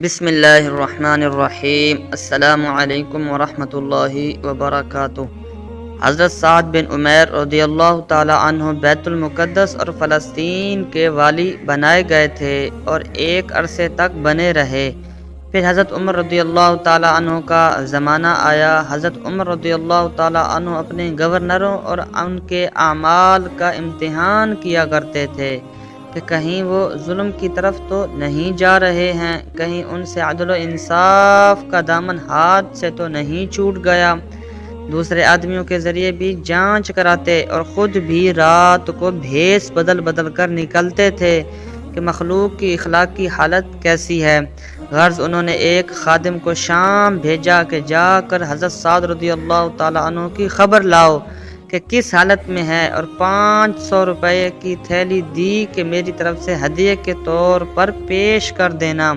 بسم اللہ الرحمن الرحیم۔ السلام علیکم ورحمۃ اللہ وبرکاتہ۔ حضرت سعد بن عمیر رضی اللہ تعالی عنہ بیت المقدس اور فلسطین کے والی بنائے گئے تھے اور ایک عرصے تک بنے رہے۔ پھر حضرت عمر رضی اللہ تعالی عنہ کا زمانہ آیا۔ حضرت عمر رضی اللہ تعالی عنہ اپنے گورنروں اور ان کے اعمال کا امتحان کیا کرتے تھے کہ کہیں وہ ظلم کی طرف تو نہیں جا رہے ہیں، کہیں ان سے عدل و انصاف کا دامن ہاتھ سے تو نہیں چھوٹ گیا۔ دوسرے آدمیوں کے ذریعے بھی جانچ کراتے اور خود بھی رات کو بھیس بدل بدل کر نکلتے تھے کہ مخلوق کی اخلاقی حالت کیسی ہے۔ غرض انہوں نے ایک خادم کو شام بھیجا کہ جا کر حضرت سعد رضی اللہ تعالی عنہ کی خبر لاؤ کہ کس حالت میں ہے، اور 500 روپے کی تھیلی دی کہ میری طرف سے ہدیے کے طور پر پیش کر دینا۔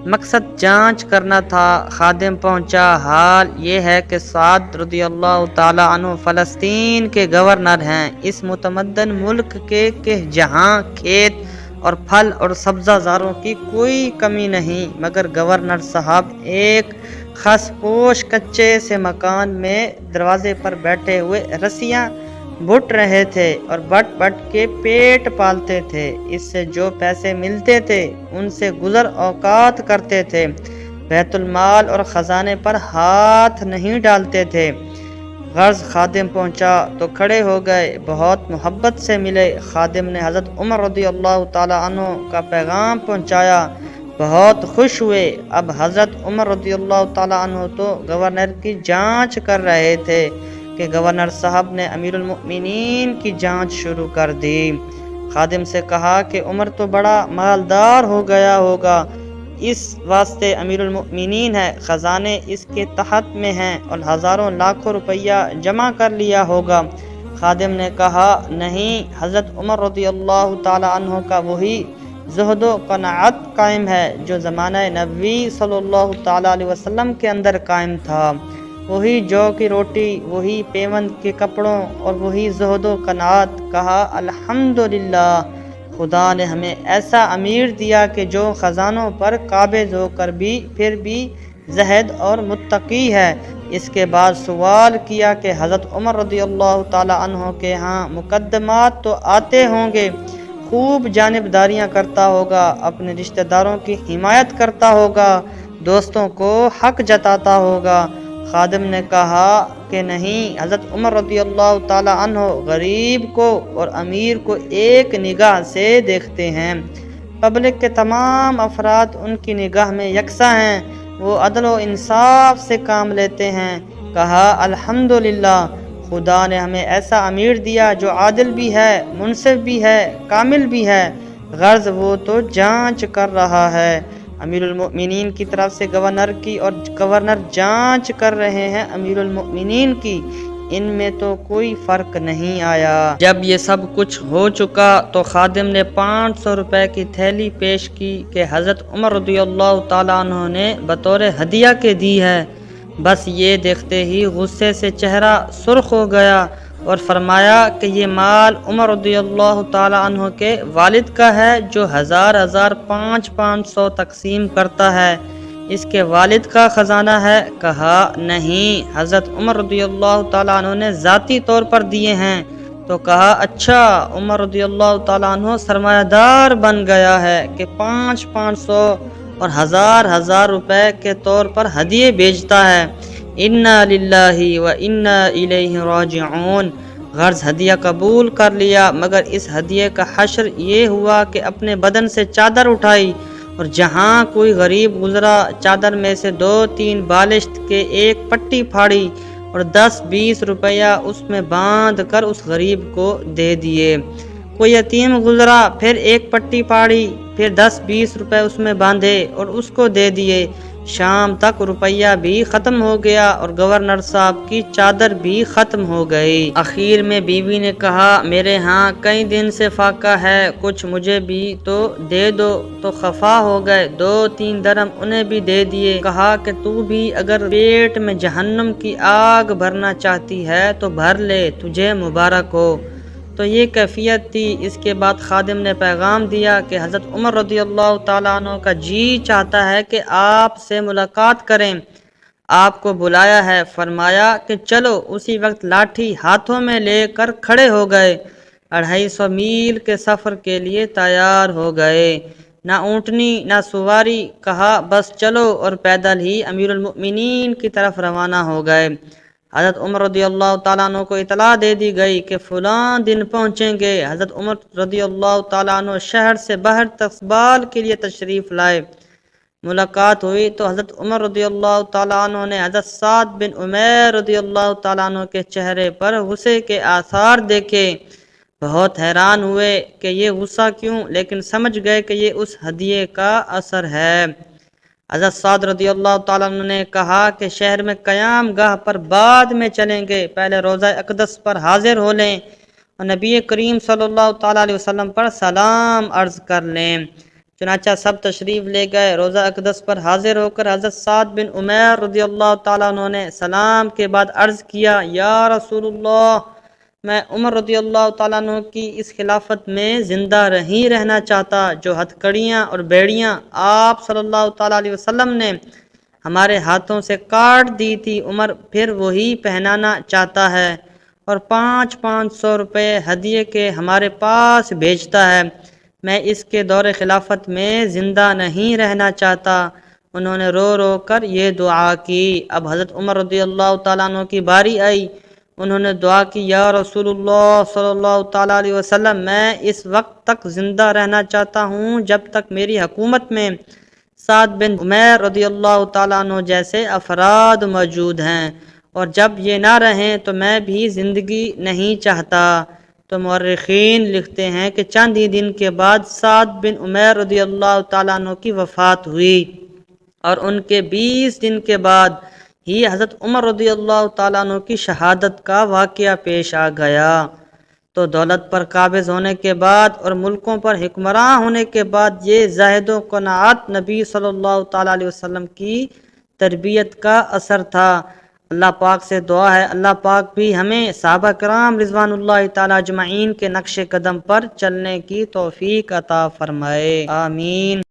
مقصد جانچ کرنا تھا۔ خادم پہنچا۔ حال یہ ہے کہ سعد رضی اللہ تعالی عنہ فلسطین کے گورنر ہیں، اس متمدن ملک کے کہ جہاں کھیت اور پھل اور سبزہ زاروں کی کوئی کمی نہیں، مگر گورنر صاحب ایک خس پوش کچے سے مکان میں دروازے پر بیٹھے ہوئے رسیاں بٹ رہے تھے اور بٹ بٹ کے پیٹ پالتے تھے۔ اس سے جو پیسے ملتے تھے ان سے گزر اوقات کرتے تھے، بیت المال اور خزانے پر ہاتھ نہیں ڈالتے تھے۔ غرض خادم پہنچا تو کھڑے ہو گئے، بہت محبت سے ملے۔ خادم نے حضرت عمر رضی اللہ تعالی عنہ کا پیغام پہنچایا، بہت خوش ہوئے۔ اب حضرت عمر رضی اللہ تعالی عنہ تو گورنر کی جانچ کر رہے تھے کہ گورنر صاحب نے امیر المؤمنین کی جانچ شروع کر دی۔ خادم سے کہا کہ عمر تو بڑا مالدار ہو گیا ہوگا، اس واسطے امیر المؤمنین ہے، خزانے اس کے تحت میں ہیں اور ہزاروں لاکھوں روپیہ جمع کر لیا ہوگا۔ خادم نے کہا نہیں، حضرت عمر رضی اللہ تعالی عنہ کا وہی زہد و قناعت قائم ہے جو زمانہ نبوی صلی اللہ تعالی علیہ وسلم کے اندر قائم تھا، وہی جو کی روٹی، وہی پیوند کے کپڑوں اور وہی زہد و قناعت۔ کہا الحمدللہ، خدا نے ہمیں ایسا امیر دیا کہ جو خزانوں پر قابض ہو کر بھی پھر بھی زہد اور متقی ہے۔ اس کے بعد سوال کیا کہ حضرت عمر رضی اللہ تعالی عنہ کے ہاں مقدمات تو آتے ہوں گے، خوب جانبداریاں کرتا ہوگا، اپنے رشتہ داروں کی حمایت کرتا ہوگا، دوستوں کو حق جتاتا ہوگا۔ خادم نے کہا کہ نہیں، حضرت عمر رضی اللہ تعالی عنہ غریب کو اور امیر کو ایک نگاہ سے دیکھتے ہیں، پبلک کے تمام افراد ان کی نگاہ میں یکساں ہیں، وہ عدل و انصاف سے کام لیتے ہیں۔ کہا الحمدللہ، خدا نے ہمیں ایسا امیر دیا جو عادل بھی ہے، منصف بھی ہے، کامل بھی ہے۔ غرض وہ تو جانچ کر رہا ہے امیر المؤمنین کی طرف سے گورنر کی، اور گورنر جانچ کر رہے ہیں امیر المؤمنین کی، ان میں تو کوئی فرق نہیں آیا۔ جب یہ سب کچھ ہو چکا تو خادم نے 500 روپے کی تھیلی پیش کی کہ حضرت عمر رضی اللہ تعالی عنہ نے بطور ہدیہ کے دی ہے۔ بس یہ دیکھتے ہی غصے سے چہرہ سرخ ہو گیا اور فرمایا کہ یہ مال عمر رضی اللہ تعالی عنہ کے والد کا ہے جو ہزار 500 تقسیم کرتا ہے، اس کے والد کا خزانہ ہے۔ کہا نہیں، حضرت عمر رضی اللہ تعالی عنہ نے ذاتی طور پر دیے ہیں۔ تو کہا اچھا، عمر رضی اللہ تعالی عنہ سرمایہ دار بن گیا ہے کہ 500 اور ہزار روپے کے طور پر ہدیے بھیجتا ہے۔ انا للہ و انا الیہ راجعون۔ غرض ہدیہ قبول کر لیا، مگر اس ہدیے کا حشر یہ ہوا کہ اپنے بدن سے چادر اٹھائی اور جہاں کوئی غریب گزرا چادر میں سے 2-3 بالشت کے ایک پٹی پھاڑی اور 10-20 روپیہ اس میں باندھ کر اس غریب کو دے دیے۔ کوئی یتیم گزرا، پھر ایک پٹی پھاڑی، پھر 10-20 روپے اس میں باندھے اور اس کو دے دیے۔ شام تک روپیہ بھی ختم ہو گیا اور گورنر صاحب کی چادر بھی ختم ہو گئی۔ آخر میں بیوی نے کہا میرے ہاں کئی دن سے فاقہ ہے، کچھ مجھے بھی تو دے دو۔ تو خفا ہو گئے، 2-3 درم انہیں بھی دے دیے۔ کہا کہ تو بھی اگر پیٹ میں جہنم کی آگ بھرنا چاہتی ہے تو بھر لے، تجھے مبارک ہو۔ تو تو یہ کیفیت تھی۔ اس کے بعد خادم نے پیغام دیا کہ حضرت عمر رضی اللہ تعالیٰ عنہ کا جی چاہتا ہے کہ آپ سے ملاقات کریں، آپ کو بلایا ہے۔ فرمایا کہ چلو۔ اسی وقت لاٹھی ہاتھوں میں لے کر کھڑے ہو گئے، 250 میل کے سفر کے لیے تیار ہو گئے۔ نہ اونٹنی نہ سواری، کہا بس چلو، اور پیدل ہی امیر المؤمنین کی طرف روانہ ہو گئے۔ حضرت عمر رضی اللہ تعالیٰ عنہ کو اطلاع دے دی گئی کہ فلاں دن پہنچیں گے۔ حضرت عمر رضی اللہ تعالیٰ عنہ شہر سے باہر استقبال کے لیے تشریف لائے۔ ملاقات ہوئی تو حضرت عمر رضی اللہ تعالیٰ عنہ نے حضرت سعد بن عمیر رضی اللہ تعالیٰ عنہ کے چہرے پر غصے کے آثار دیکھے۔ بہت حیران ہوئے کہ یہ غصہ کیوں، لیکن سمجھ گئے کہ یہ اس ہدیے کا اثر ہے۔ حضرت سعد رضی اللہ تعالیٰ عنہ نے کہا کہ شہر میں قیام گاہ پر بعد میں چلیں گے، پہلے روضہ اقدس پر حاضر ہو لیں اور نبی کریم صلی اللہ تعالیٰ علیہ وسلم پر سلام عرض کر لیں۔ چنانچہ سب تشریف لے گئے۔ روضہ اقدس پر حاضر ہو کر حضرت سعد بن عمیر رضی اللہ تعالیٰ عنہ نے سلام کے بعد عرض کیا، یا رسول اللہ، میں عمر رضی اللہ تعالیٰ عنہ کی اس خلافت میں زندہ نہیں رہنا چاہتا جو ہتھ کڑیاں اور بیڑیاں آپ صلی اللہ تعالیٰ علیہ وسلم نے ہمارے ہاتھوں سے کاٹ دی تھی، عمر پھر وہی پہنانا چاہتا ہے اور 500 روپے ہدیے کے ہمارے پاس بھیجتا ہے۔ میں اس کے دور خلافت میں زندہ نہیں رہنا چاہتا۔ انہوں نے رو رو کر یہ دعا کی۔ اب حضرت عمر رضی اللہ تعالیٰ عنہ کی باری آئی۔ انہوں نے دعا کی، یا رسول اللہ صلی اللہ تعالیٰ علیہ وسلم، میں اس وقت تک زندہ رہنا چاہتا ہوں جب تک میری حکومت میں سعد بن عمیر رضی اللہ تعالیٰ عنہ جیسے افراد موجود ہیں، اور جب یہ نہ رہیں تو میں بھی زندگی نہیں چاہتا۔ تو مورخین لکھتے ہیں کہ چند ہی دن کے بعد سعد بن عمیر رضی اللہ تعالیٰ عنہ کی وفات ہوئی، اور ان کے 20 دن کے بعد ہی حضرت عمر رضی اللہ تعالیٰ عنہ کی شہادت کا واقعہ پیش آ گیا۔ تو دولت پر قابض ہونے کے بعد اور ملکوں پر حکمراں ہونے کے بعد یہ زاہد و قناعت نبی صلی اللہ تعالیٰ علیہ وسلم کی تربیت کا اثر تھا۔ اللہ پاک سے دعا ہے اللہ پاک بھی ہمیں صحابہ کرام رضوان اللہ تعالیٰ اجمعین کے نقش قدم پر چلنے کی توفیق عطا فرمائے، آمین۔